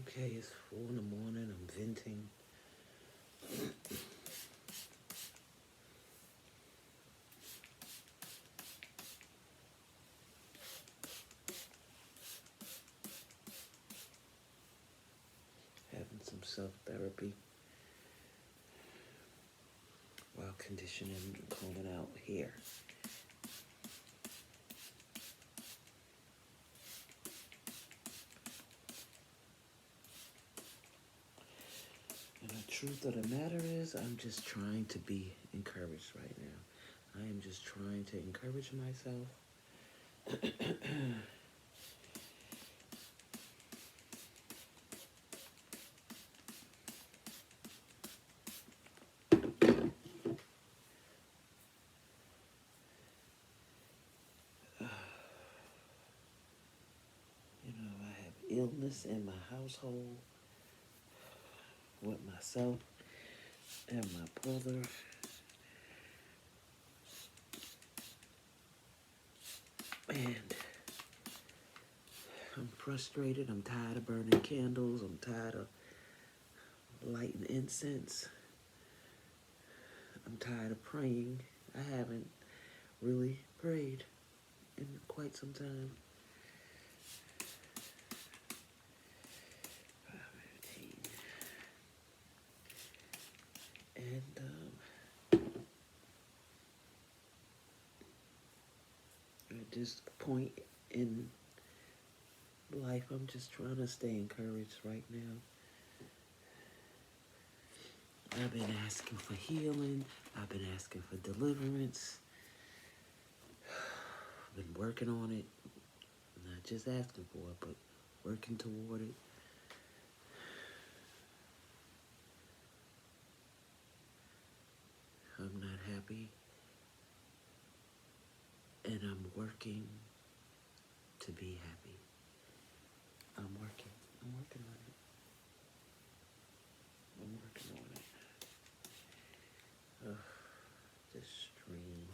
Okay, it's 4 in the morning. I'm venting. Having some self-therapy while conditioning and combing out hair. And the truth of the matter is, I'm just trying to be encouraged right now. I am just trying to encourage myself. I have illness in my household with myself and my brother. And I'm frustrated. I'm tired of burning candles. I'm tired of lighting incense. I'm tired of praying. I haven't really prayed in quite some time. 5:15. And at this point in life, I'm just trying to stay encouraged right now. I've been asking for healing. I've been asking for deliverance. I've been working on it. Not just asking for it, but working toward it. I'm not happy. And I'm working to be happy. I'm working on it. I'm working on it. This stream.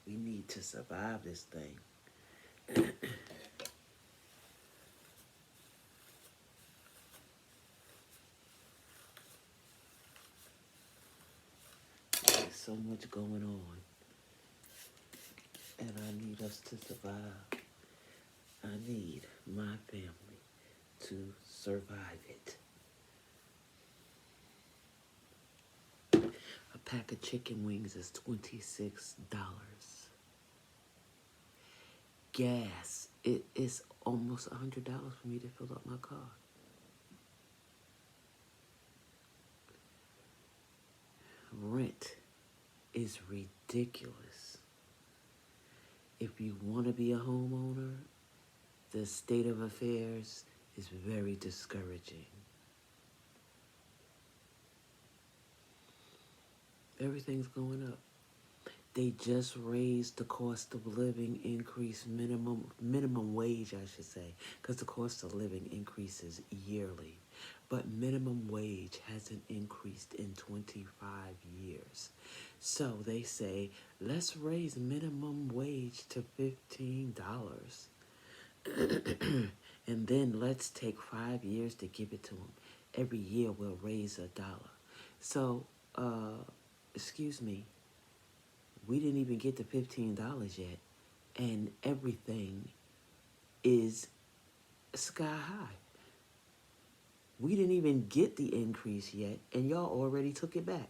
We need to survive this thing. There's so much going on. And I need us to survive. I need my family to survive it. A pack of chicken wings is $26. Gas, it is almost $100 for me to fill up my car. Rent is ridiculous. If you want to be a homeowner, the state of affairs is very discouraging. Everything's going up. They just raised the cost of living increase minimum wage, I should say, because the cost of living increases yearly. But minimum wage hasn't increased in 25 years. So they say, let's raise minimum wage to $15. And then let's take 5 years to give it to them. Every year we'll raise $1. So, excuse me, we didn't even get to $15 yet, and everything is sky high. We didn't even get the increase yet, and y'all already took it back.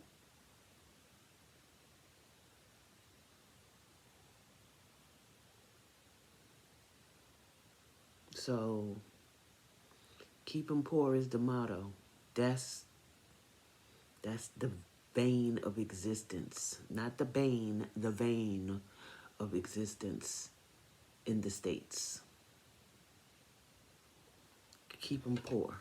So, keep 'em poor is the motto. That's the vein of existence. Not the bane, the vein of existence in the States. Keep 'em poor.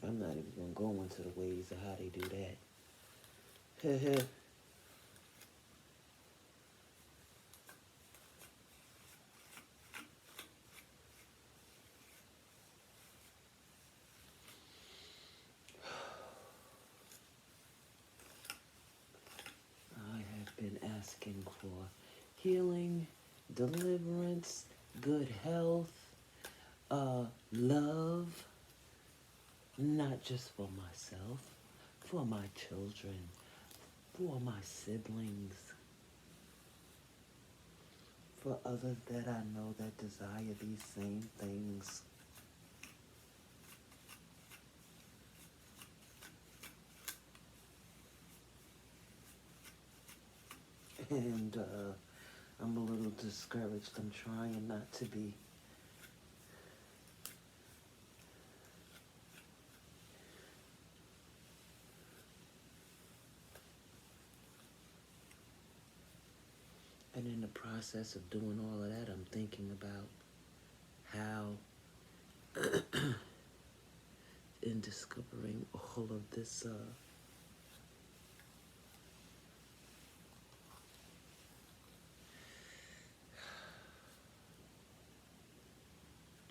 I'm not even going to go into the ways of how they do that. asking for healing, deliverance, good health, love, not just for myself, for my children, for my siblings, for others that I know that desire these same things. And I'm a little discouraged. I'm trying not to be. And in the process of doing all of that, I'm thinking about how in discovering all of this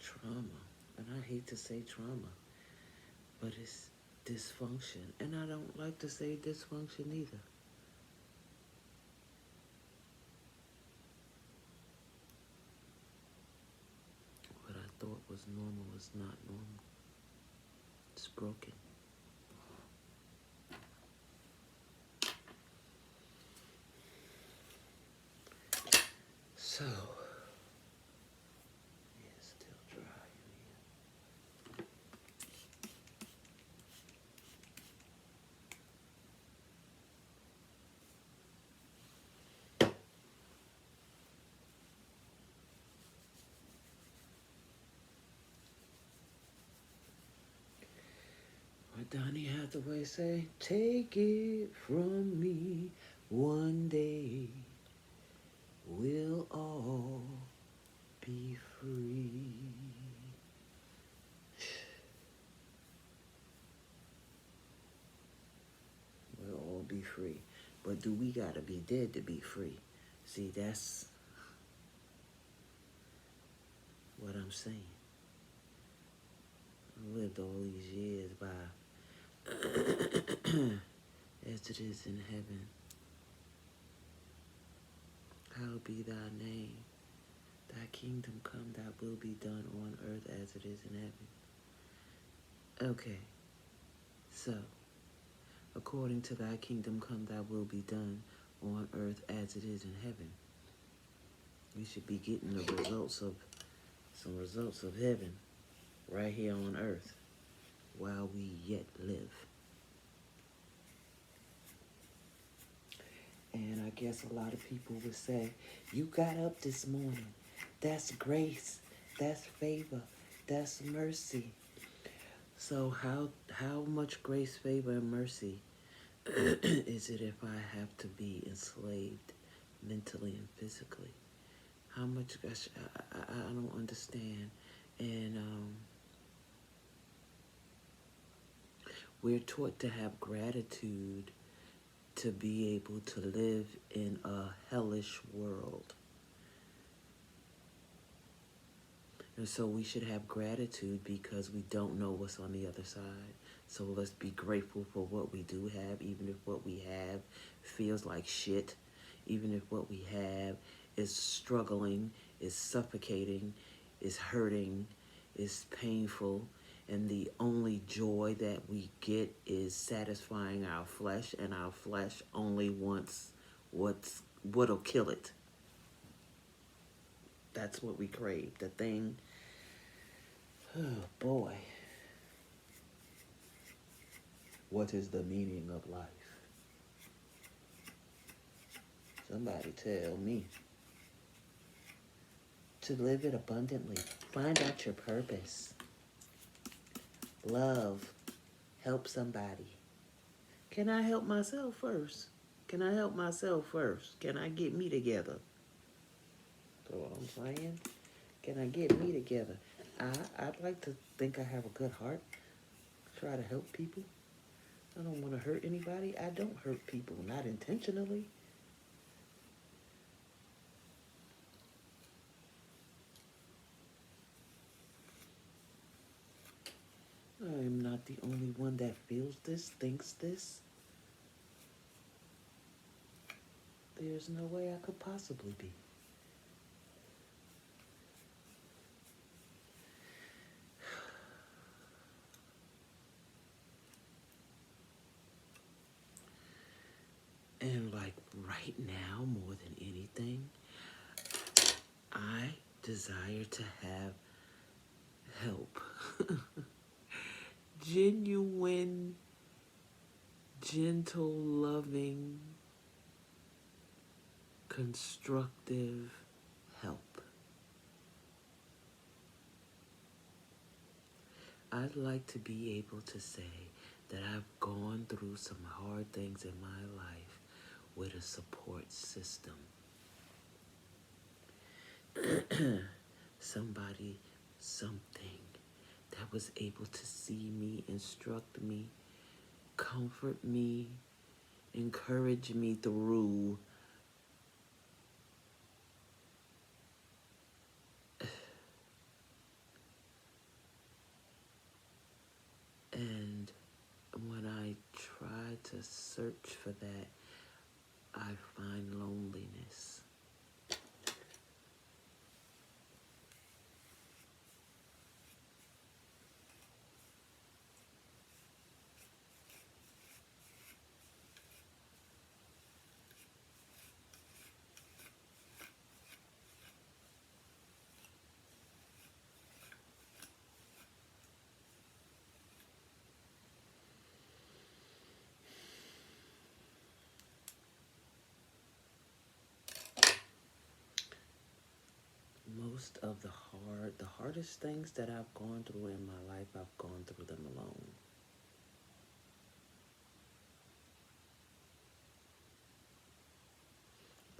trauma, and I hate to say trauma, but it's dysfunction. And I don't like to say dysfunction either. What I thought was normal is not normal. It's broken. So, yeah, it's still dry in here. What Donny Hathaway say? Take it from me, one day we'll all be free. We'll all be free. But do we gotta be dead to be free? See, that's what I'm saying. I lived all these years by as it is in heaven. Hallowed be thy name. Thy kingdom come, thy will be done on earth as it is in heaven. Okay, so, according to thy kingdom come, thy will be done on earth as it is in heaven. We should be getting the results of, some results of heaven right here on earth while we yet live. And I guess a lot of people would say, you got up this morning. That's grace. That's favor. That's mercy. So how much grace, favor, and mercy is it if I have to be enslaved mentally and physically? How much, gosh, I don't understand. And we're taught to have gratitude to be able to live in a hellish world. And so we should have gratitude because we don't know what's on the other side. So let's be grateful for what we do have, even if what we have feels like shit, even if what we have is struggling, is suffocating, is hurting, is painful, and the only joy that we get is satisfying our flesh, and our flesh only wants what'll kill it. That's what we crave. The thing, oh boy. What is the meaning of life? Somebody tell me. To live it abundantly. Find out your purpose. Love. Help somebody. Can I help myself first? Can I help myself first? Can I get me together? That's what I'm saying. Can I get me together? I'd like to think I have a good heart. Try to help people. I don't want to hurt anybody. I don't hurt people, not intentionally. I am not the only one that feels this, thinks this. There's no way I could possibly be. And like right now, more than anything, I desire to have help. Genuine, gentle, loving, constructive help. I'd like to be able to say that I've gone through some hard things in my life with a support system. Somebody, something that was able to see me, instruct me, comfort me, encourage me through and when I try to search for that, I find loneliness. Most of the hardest things that I've gone through in my life, I've gone through them alone.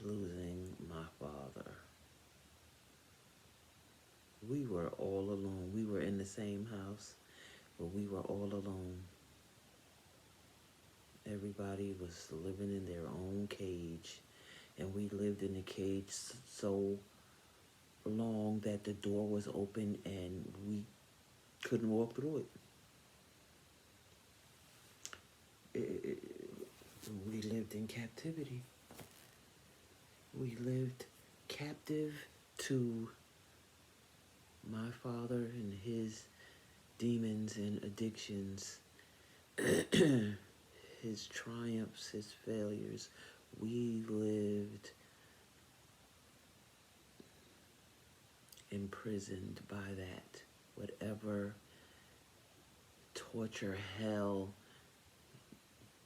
Losing my father. We were all alone. We were in the same house, but we were all alone. Everybody was living in their own cage, and we lived in the cage so long that the door was open and we couldn't walk through it. We lived in captivity. We lived captive to my father and his demons and addictions, his triumphs, his failures. We lived imprisoned by that. Whatever torture, hell,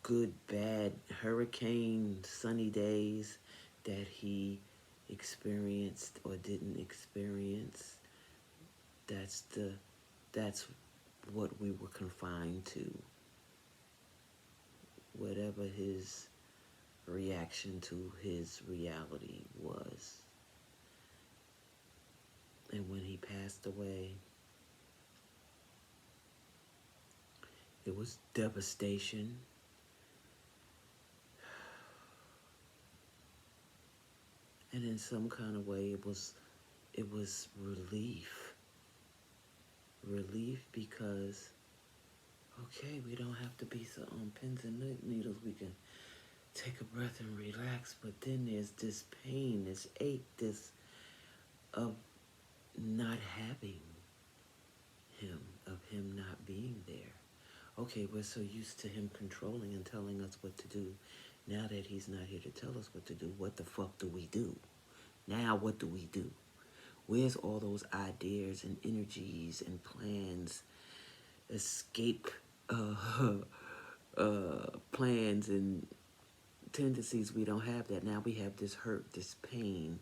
good, bad, hurricane, sunny days that he experienced or didn't experience, that's what we were confined to. Whatever his reaction to his reality was. And when he passed away, it was devastation. And in some kind of way, it was relief. Relief because, okay, we don't have to be so on pins and needles. We can take a breath and relax. But then there's this pain, this ache, this of not having him, of him not being there. Okay, we're so used to him controlling and telling us what to do. Now that he's not here to tell us what to do, what the fuck do we do? Now what do we do? Where's all those ideas and energies and plans, escape plans and tendencies? We don't have that. Now we have this hurt, this pain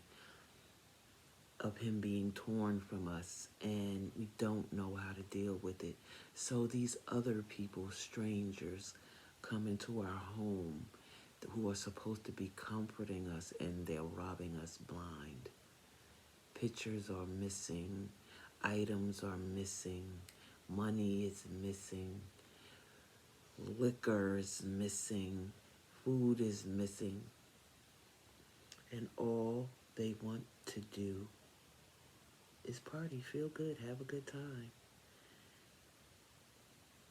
of him being torn from us, and we don't know how to deal with it. So these other people, strangers, come into our home who are supposed to be comforting us, and they're robbing us blind. Pictures are missing, items are missing, money is missing, liquor is missing, food is missing, and all they want to do is party, feel good, have a good time.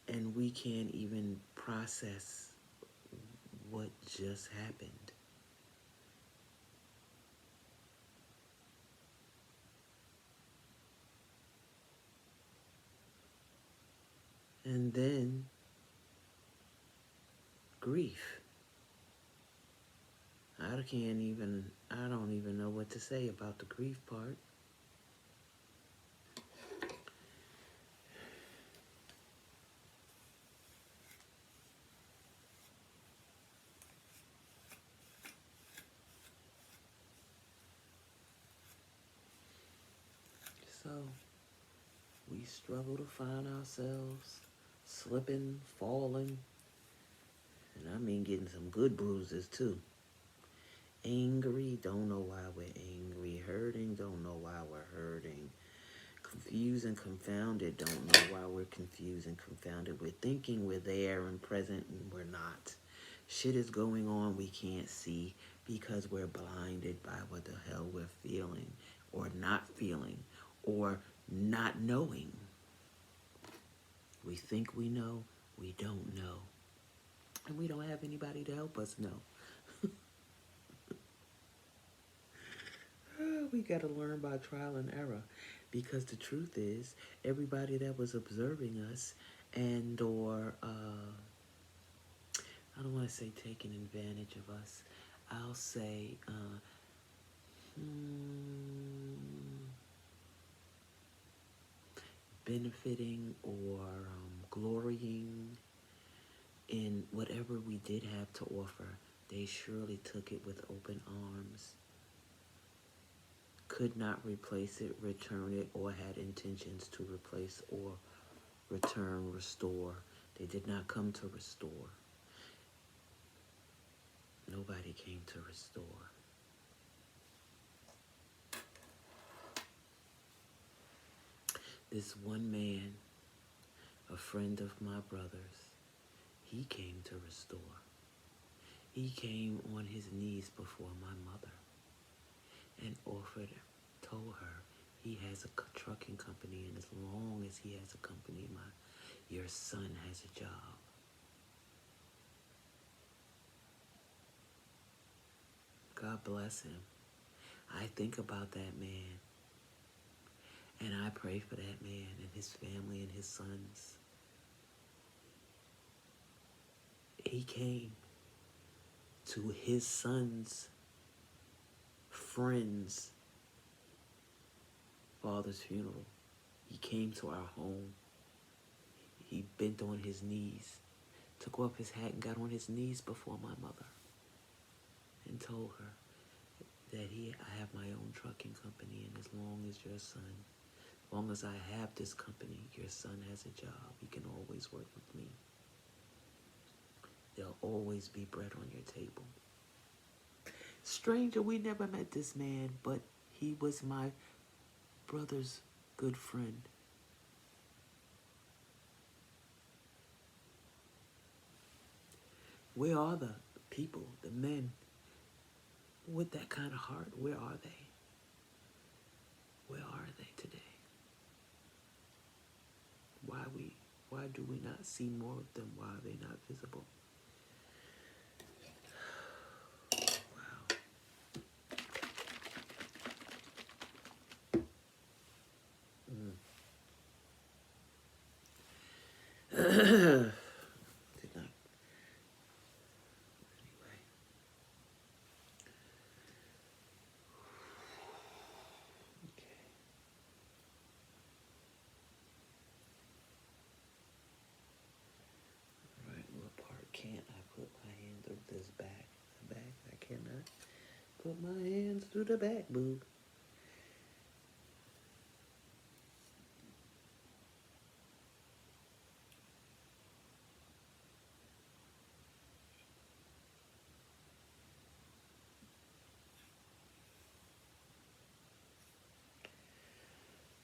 And we can't even process what just happened. And then grief. I don't even know what to say about the grief part. So we struggle to find ourselves slipping, falling, and I mean getting some good bruises too. Angry, don't know why we're angry. Hurting, don't know why we're hurting. Confused and confounded, don't know why we're confused and confounded. We're thinking we're there and present and we're not. Shit is going on we can't see because we're blinded by what the hell we're feeling or not feeling or not knowing. We think we know, we don't know. And we don't have anybody to help us know. We got to learn by trial and error, because the truth is everybody that was observing us and or I don't want to say taking advantage of us, I'll say benefiting or glorying in whatever we did have to offer, they surely took it with open arms. Could not replace it, return it, or had intentions to replace or return, restore. They did not come to restore. Nobody came to restore. This one man, a friend of my brother's, he came to restore. He came on his knees before my mother and told her he has a trucking company, and as long as he has a company, your son has a job. God bless him. I think about that man, and I pray for that man and his family and his sons. He came to his son's friend's father's funeral. He came to our home. He bent on his knees, took off his hat and got on his knees before my mother and told her that I have my own trucking company, and as long as I have this company, your son has a job. He can always work with me. There'll always be bread on your table. Stranger, we never met this man, but he was my brother's good friend. Where are the people, the men with that kind of heart? Where are they? Where are they today? Why do we not see more of them? Why are they not visible? Wow. Did not. Anyway. Okay. All right. What part can't I put my hand through this back? The back. I cannot put my hands through the back, boo.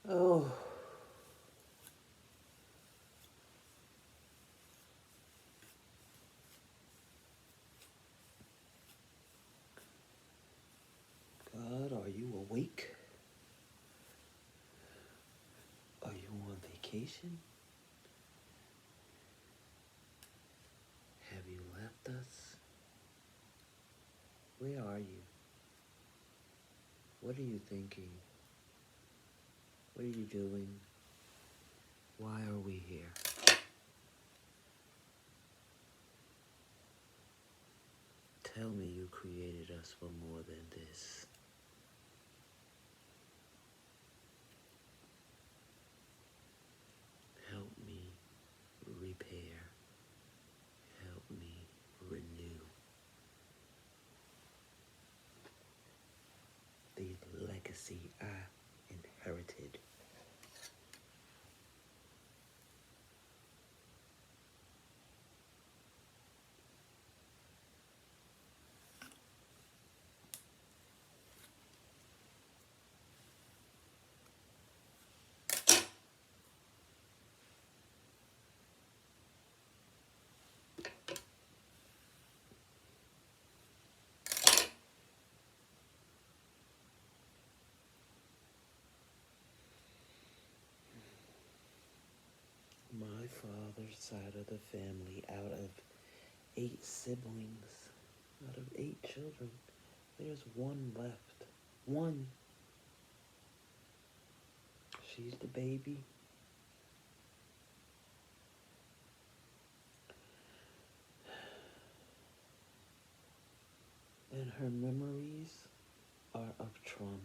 Oh. God, are you awake? Are you on vacation? Have you left us? Where are you? What are you thinking? What are you doing? Why are we here? us for more than this. Help me repair. Help me renew the legacy I inherited. My father's side of the family, out of 8 siblings, out of 8 children, there's one left. One. She's the baby. And her memories are of trauma.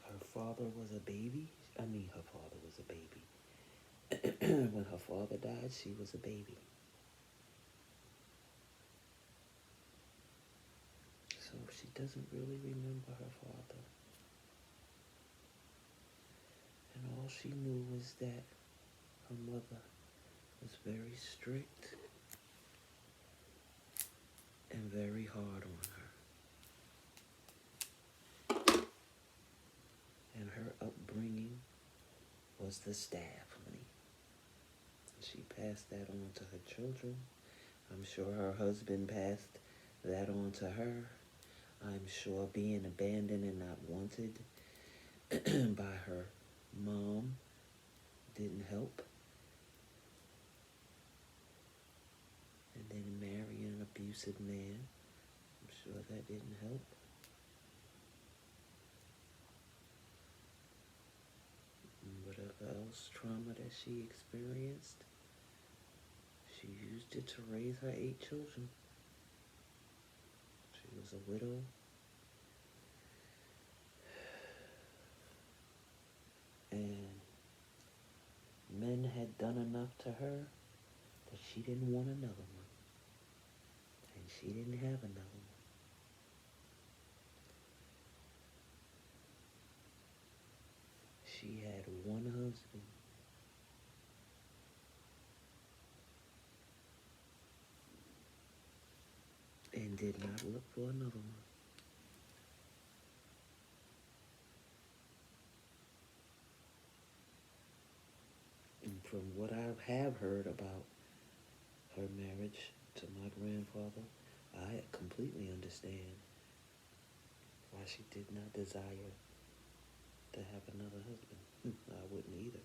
Her father was a baby. Her father was a baby. When her father died, she was a baby. So she doesn't really remember her father. And all she knew was that her mother was very strict and very hard on her. And her upbringing was the stab, honey. She passed that on to her children. I'm sure her husband passed that on to her. I'm sure being abandoned and not wanted by her mom didn't help. And then marrying an abusive man, I'm sure that didn't help. And whatever else trauma that she experienced, she used it to raise her 8 children. She was a widow. And men had done enough to her that she didn't want another one. And she didn't have another one. She had one husband. And did not look for another one. And from what I have heard about her marriage to my grandfather, I completely understand why she did not desire to have another husband. I wouldn't either.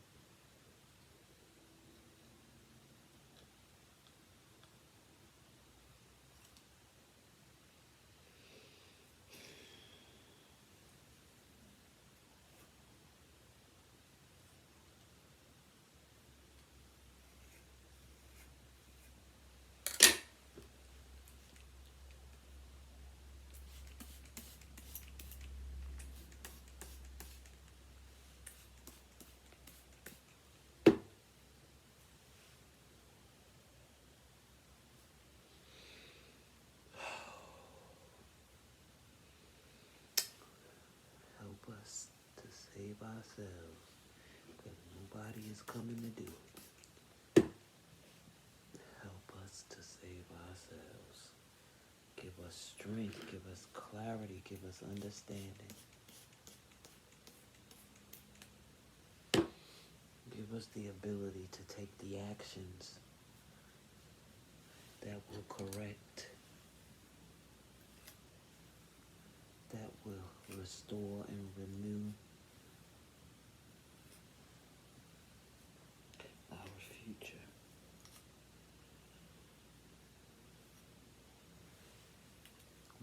Help us to save ourselves, because nobody is coming to do it. Help us to save ourselves. Give us strength, give us clarity, give us understanding. Give us the ability to take the actions that will correct, that will restore and renew our future.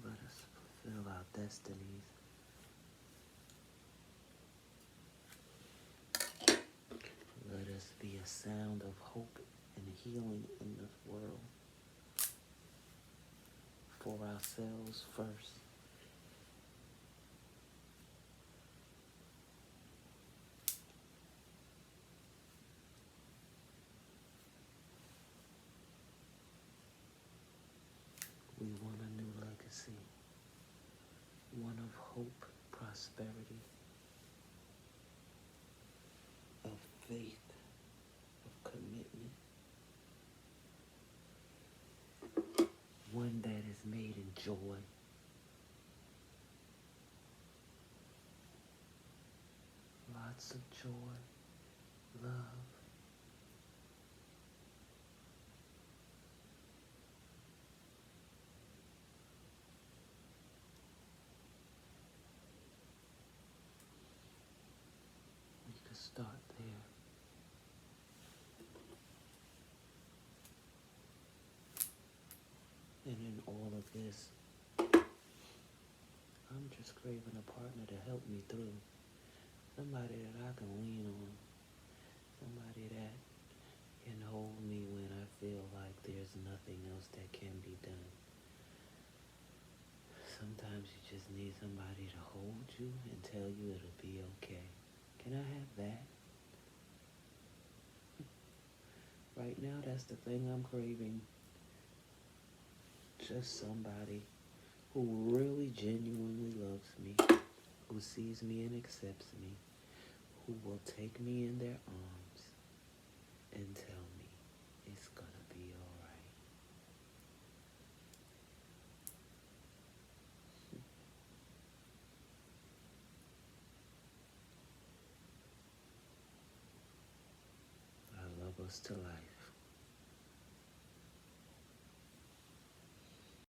Let us fulfill our destinies sound of hope and healing in this world for ourselves first. We want a new legacy, one of hope, prosperity, of faith, of commitment, one that is made in joy, lots of joy, love. We could start there. And in all of this, I'm just craving a partner to help me through. Somebody that I can lean on. Somebody that can hold me when I feel like there's nothing else that can be done. Sometimes you just need somebody to hold you and tell you it'll be okay. Can I have that? Right now, that's the thing I'm craving. Just somebody who really genuinely loves me, who sees me and accepts me, who will take me in their arms and tell me it's gonna be alright. I love us to life.